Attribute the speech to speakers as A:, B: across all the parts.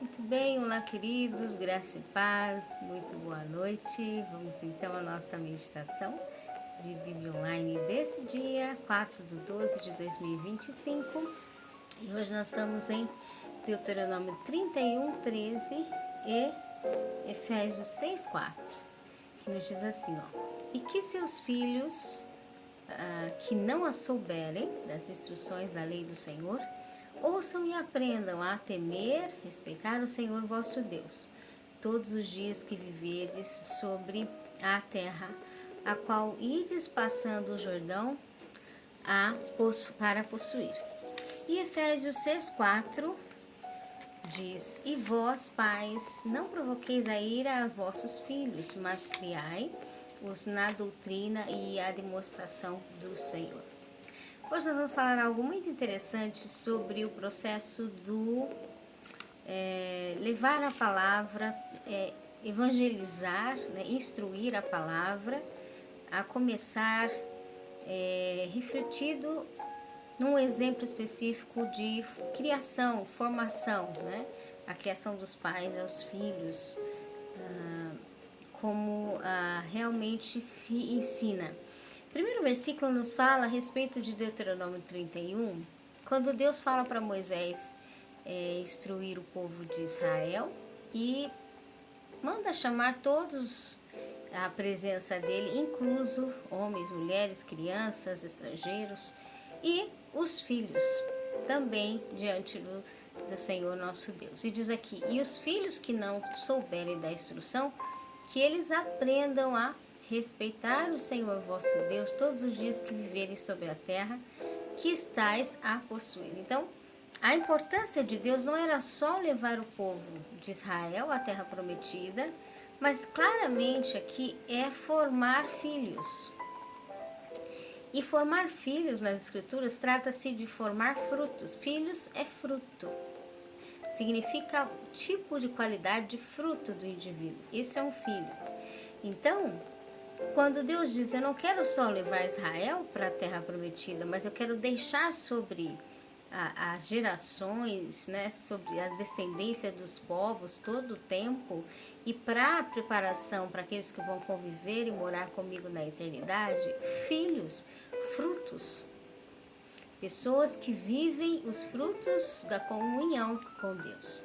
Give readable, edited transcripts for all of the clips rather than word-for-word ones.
A: Muito bem, olá queridos, graça e paz, muito boa noite. Vamos então à nossa meditação de Bíblia Online desse dia 4/12/2025. E hoje nós estamos em Deuteronômio 31:13 e Efésios 6:4, que nos diz assim, e que seus filhos que não a souberem das instruções da lei do Senhor, ouçam e aprendam a temer, respeitar o Senhor vosso Deus, todos os dias que viveres sobre a terra, a qual ides passando o Jordão para possuir. E Efésios 6:4 diz, e vós, pais, não provoqueis a ira a vossos filhos, mas criai-os na doutrina e a demonstração do Senhor. Hoje nós vamos falar algo muito interessante sobre o processo do levar a palavra, evangelizar, instruir a palavra, a começar refletido num exemplo específico de criação, formação, a criação dos pais aos filhos, como realmente se ensina. O primeiro versículo nos fala a respeito de Deuteronômio 31, quando Deus fala para Moisés instruir o povo de Israel e manda chamar todos à presença dele, incluso homens, mulheres, crianças, estrangeiros e os filhos também diante do Senhor nosso Deus. E diz aqui, e os filhos que não souberem da instrução, que eles aprendam a respeitar o Senhor vosso Deus todos os dias que viverem sobre a terra que estais a possuir. Então, a importância de Deus não era só levar o povo de Israel à terra prometida, mas claramente aqui é formar filhos. E formar filhos nas Escrituras trata-se de formar frutos. Filhos é fruto. Significa o tipo de qualidade de fruto do indivíduo. Isso é um filho. Então, quando Deus diz, eu não quero só levar Israel para a terra prometida, mas eu quero deixar sobre as gerações, sobre a descendência dos povos todo o tempo, e para a preparação para aqueles que vão conviver e morar comigo na eternidade, filhos, frutos, pessoas que vivem os frutos da comunhão com Deus.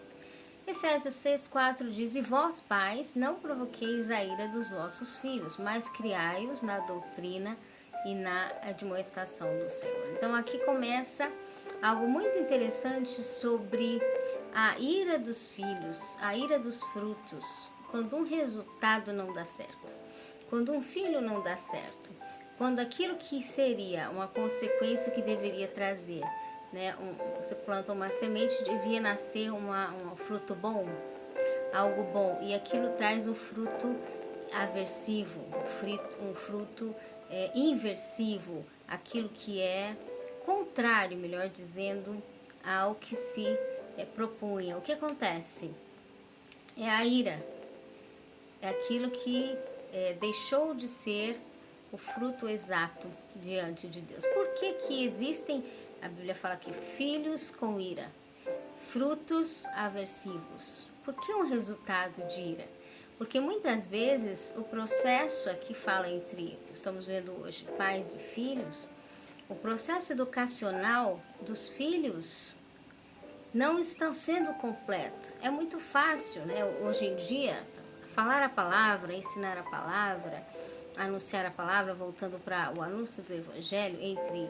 A: Efésios 6:4 diz, e vós, pais, não provoqueis a ira dos vossos filhos, mas criai-os na doutrina e na admoestação do Senhor. Então aqui começa algo muito interessante sobre a ira dos filhos, a ira dos frutos, quando um resultado não dá certo, quando um filho não dá certo, quando aquilo que seria uma consequência que deveria trazer, você planta uma semente, devia nascer um fruto bom, algo bom, e aquilo traz um fruto aversivo, um fruto inversivo, aquilo que é contrário, melhor dizendo, ao que se propunha. O que acontece? É a ira, é aquilo que deixou de ser o fruto exato diante de Deus. Por que que existem, a Bíblia fala aqui, filhos com ira, frutos aversivos? Por que um resultado de ira? Porque muitas vezes o processo aqui fala entre, estamos vendo hoje, pais de filhos, o processo educacional dos filhos não está sendo completo. É muito fácil, hoje em dia, falar a palavra, ensinar a palavra, anunciar a palavra, voltando para o anúncio do Evangelho entre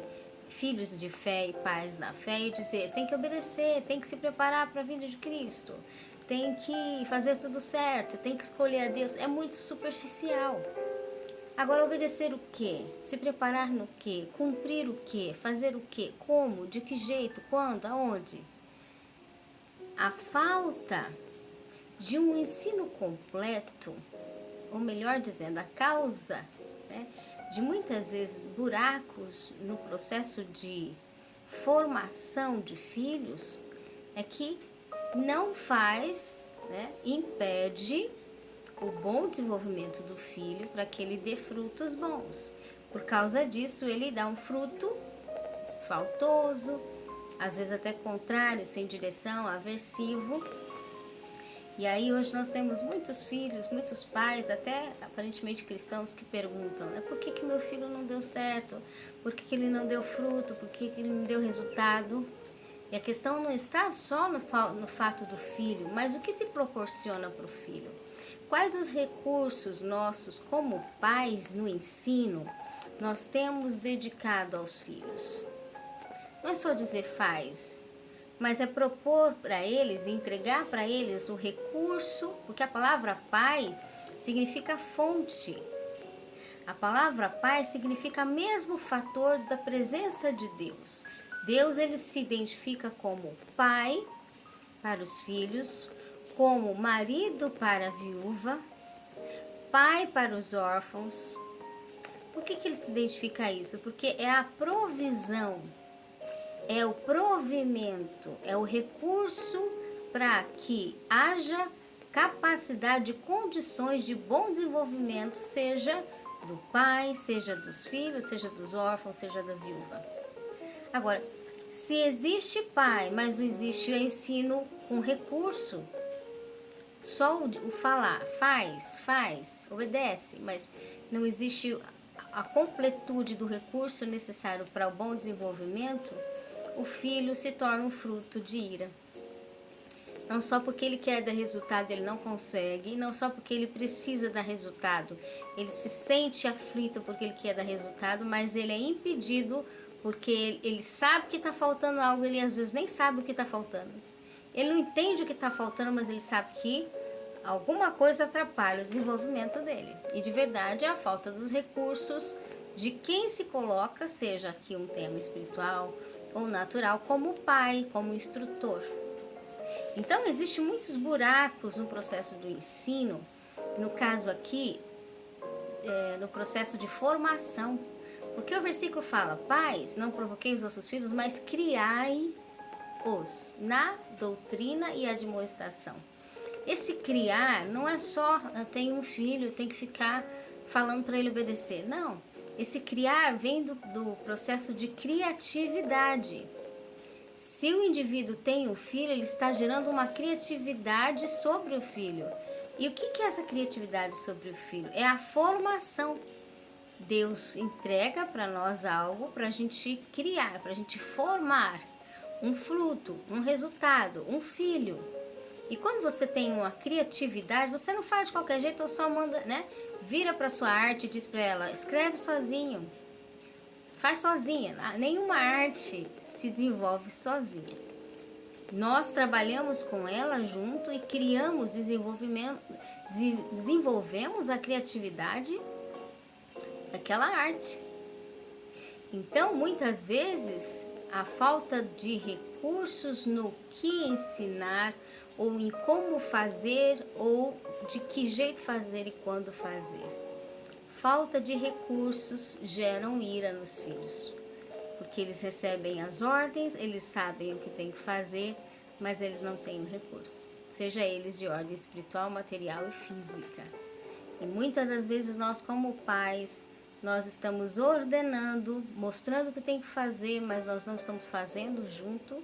A: filhos de fé e pais na fé, e dizer, tem que obedecer, tem que se preparar para a vinda de Cristo, tem que fazer tudo certo, tem que escolher a Deus. É muito superficial. Agora, obedecer o quê? Se preparar no quê? Cumprir o quê? Fazer o quê? Como? De que jeito? Quando? Aonde? A falta de um ensino completo, ou melhor dizendo, a causa de muitas vezes buracos no processo de formação de filhos, é que não faz, impede o bom desenvolvimento do filho para que ele dê frutos bons. Por causa disso, ele dá um fruto faltoso, às vezes até contrário, sem direção, aversivo, E aí hoje nós temos muitos filhos, muitos pais, até aparentemente cristãos, que perguntam, né, por que meu filho não deu certo? Por que ele não deu fruto? Por que ele não deu resultado? E a questão não está só no fato do filho, mas o que se proporciona para o filho. Quais os recursos nossos como pais no ensino nós temos dedicado aos filhos? Não é só dizer faz, mas é propor para eles, entregar para eles o recurso, porque a palavra pai significa fonte. A palavra pai significa mesmo fator da presença de Deus. Deus, ele se identifica como pai para os filhos, como marido para a viúva, pai para os órfãos. Por que ele se identifica a isso? Porque é a provisão, é o provimento, é o recurso para que haja capacidade, condições de bom desenvolvimento, seja do pai, seja dos filhos, seja dos órfãos, seja da viúva. Agora, se existe pai, mas não existe o ensino com recurso, só o falar, faz, obedece, mas não existe a completude do recurso necessário para o bom desenvolvimento, o filho se torna um fruto de ira. Não só porque ele quer dar resultado, ele não consegue, não só porque ele precisa dar resultado, ele se sente aflito porque ele quer dar resultado, mas ele é impedido porque ele sabe que está faltando algo, ele às vezes nem sabe o que está faltando. Ele não entende o que está faltando, mas ele sabe que alguma coisa atrapalha o desenvolvimento dele. E de verdade é a falta dos recursos de quem se coloca, seja aqui um tema espiritual ou natural, como pai, como instrutor. Então, existem muitos buracos no processo do ensino, no caso aqui, no processo de formação. Porque o versículo fala, pais, não provoquei os vossos filhos, mas criai-os na doutrina e admoestação. Esse criar não é só, eu tenho um filho, eu tenho que ficar falando para ele obedecer. Não, esse criar vem do processo de criatividade. Se o indivíduo tem um filho, ele está gerando uma criatividade sobre o filho. E o que é essa criatividade sobre o filho? É a formação. Deus entrega para nós algo para a gente criar, para a gente formar um fruto, um resultado, um filho. E quando você tem uma criatividade, você não faz de qualquer jeito ou só manda, né? Vira para sua arte e diz para ela, escreve sozinho. Faz sozinha, nenhuma arte se desenvolve sozinha. Nós trabalhamos com ela junto e criamos, desenvolvemos a criatividade daquela arte. Então, muitas vezes, a falta de recursos no que ensinar, ou em como fazer, ou de que jeito fazer e quando fazer. Falta de recursos geram ira nos filhos, porque eles recebem as ordens, eles sabem o que tem que fazer, mas eles não têm o recurso, seja eles de ordem espiritual, material e física. E muitas das vezes nós, como pais, nós estamos ordenando, mostrando o que tem que fazer, mas nós não estamos fazendo junto,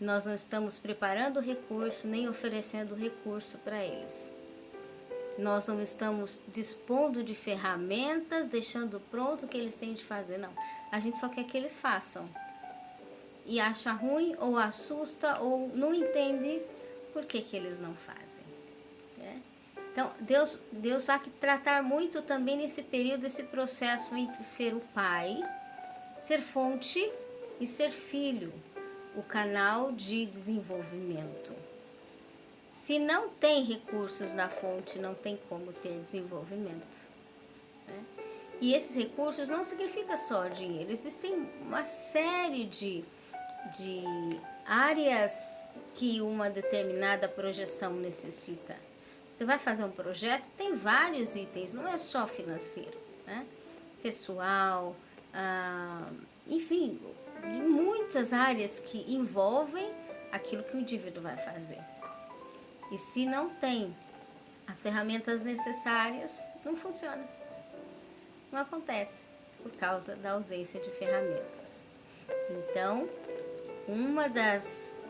A: nós não estamos preparando o recurso, nem oferecendo recurso para eles. Nós não estamos dispondo de ferramentas, deixando pronto o que eles têm de fazer, não. A gente só quer que eles façam. E acha ruim, ou assusta, ou não entende por que eles não fazem. Né? Então, Deus há que tratar muito também nesse período, esse processo entre ser o pai, ser fonte e ser filho, o canal de desenvolvimento. Se não tem recursos na fonte, não tem como ter desenvolvimento. Né? E esses recursos não significa só dinheiro. Existem uma série de áreas que uma determinada projeção necessita. Você vai fazer um projeto, tem vários itens, não é só financeiro. Né? Pessoal, enfim, muitas áreas que envolvem aquilo que o indivíduo vai fazer. E se não tem as ferramentas necessárias, não funciona. Não acontece por causa da ausência de ferramentas. Então, uma das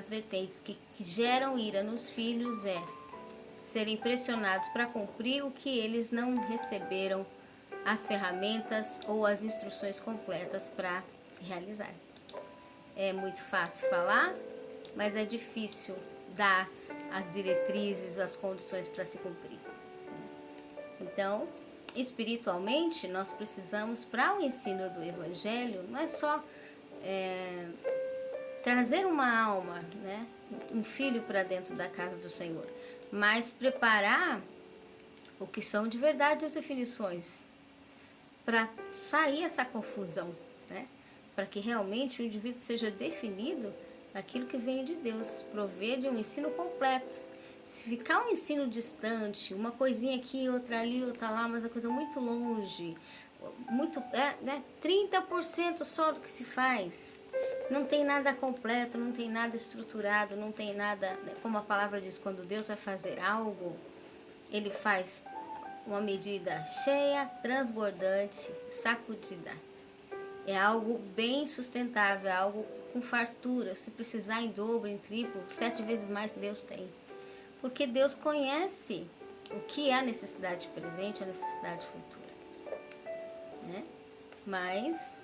A: vertentes que geram ira nos filhos é serem pressionados para cumprir o que eles não receberam as ferramentas ou as instruções completas para realizar. É muito fácil falar, mas é difícil dar as diretrizes, as condições para se cumprir. Então, espiritualmente, nós precisamos, para o ensino do Evangelho, não é só trazer uma alma, né, um filho para dentro da casa do Senhor, mas preparar o que são de verdade as definições, para sair essa confusão, né, para que realmente o indivíduo seja definido aquilo que vem de Deus, prover de um ensino completo. Se ficar um ensino distante, uma coisinha aqui, outra ali, outra lá, mas a coisa muito longe, muito, 30% só do que se faz, não tem nada completo, não tem nada estruturado, não tem nada, né? Como a palavra diz, quando Deus vai fazer algo, Ele faz uma medida cheia, transbordante, sacudida. É algo bem sustentável, é algo com fartura. Se precisar em dobro, em triplo, 7 vezes mais Deus tem. Porque Deus conhece o que é a necessidade presente, a necessidade futura, né? Mas,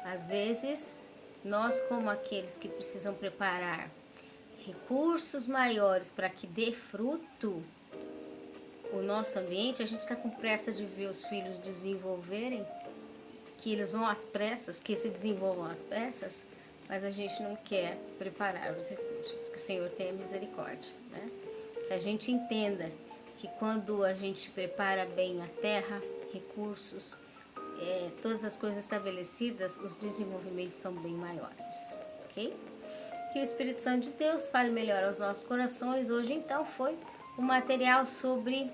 A: às vezes, nós como aqueles que precisam preparar recursos maiores para que dê fruto o nosso ambiente, a gente está com pressa de ver os filhos desenvolverem, que eles vão às pressas, que se desenvolvam às pressas, mas a gente não quer preparar os recursos, que o Senhor tenha misericórdia, né? Que a gente entenda que quando a gente prepara bem a terra, recursos, todas as coisas estabelecidas, os desenvolvimentos são bem maiores, ok? Que o Espírito Santo de Deus fale melhor aos nossos corações. Hoje então foi um material sobre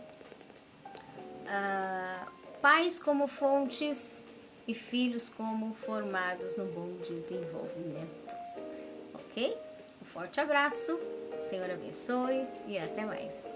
A: pais como fontes e filhos como formados no bom desenvolvimento, ok? Um forte abraço, Senhor abençoe e até mais.